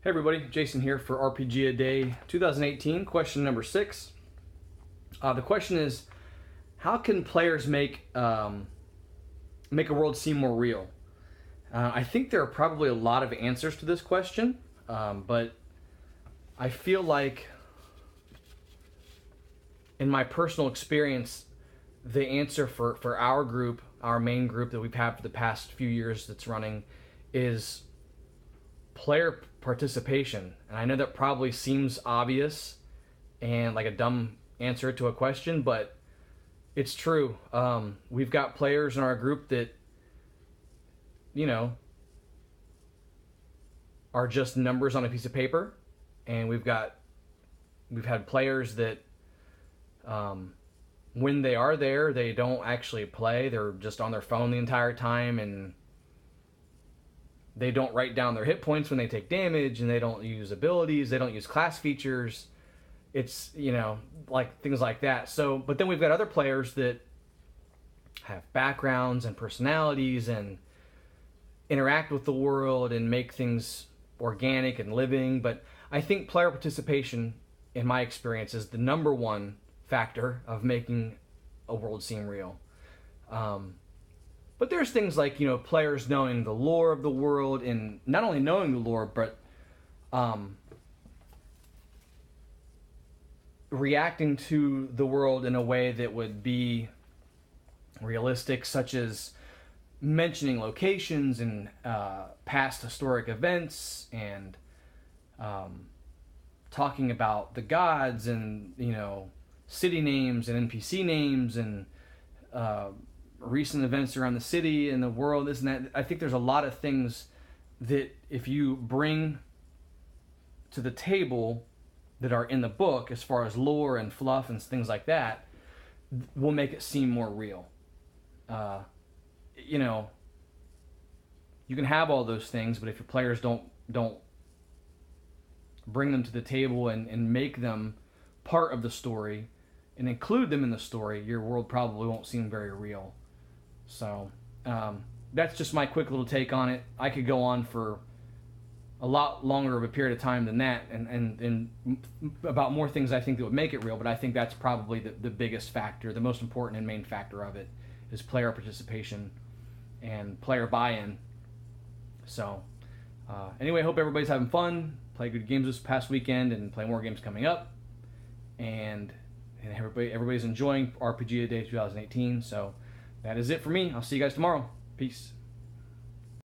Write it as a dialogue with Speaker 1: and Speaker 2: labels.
Speaker 1: Hey everybody, Jason here for RPGaDay 2018, question number 6. The question is, how can players make a world seem more real? I think there are probably a lot of answers to this question, but I feel like in my personal experience, the answer for our group, our main group that we've had for the past few years that's running, is player participation. And I know that probably seems obvious and like a dumb answer to a question, but it's true. We've got players in our group that, are just numbers on a piece of paper, and we've had players that, when they are there, they don't actually play. They're just on their phone the entire time, and they don't write down their hit points when they take damage, and they don't use abilities, they don't use class features. It's, like things like that. So, but then we've got other players that have backgrounds and personalities and interact with the world and make things organic and living. But I think player participation, in my experience, is the number one factor of making a world seem real. But there's things like, players knowing the lore of the world, and not only knowing the lore, but reacting to the world in a way that would be realistic, such as mentioning locations and past historic events, and talking about the gods and, city names and NPC names and recent events around the city and the world, this and that. I think there's a lot of things that if you bring to the table that are in the book, as far as lore and fluff and things like that, will make it seem more real. You can have all those things, but if your players don't bring them to the table and make them part of the story and include them in the story, your world probably won't seem very real. So that's just my quick little take on it. I could go on for a lot longer of a period of time than that, and about more things I think that would make it real, but I think that's probably the biggest factor, the most important and main factor of it, is player participation and player buy-in. So anyway, I hope everybody's having fun, play good games this past weekend, and play more games coming up, and everybody's enjoying RPGaDay 2018. So that is it for me. I'll see you guys tomorrow. Peace.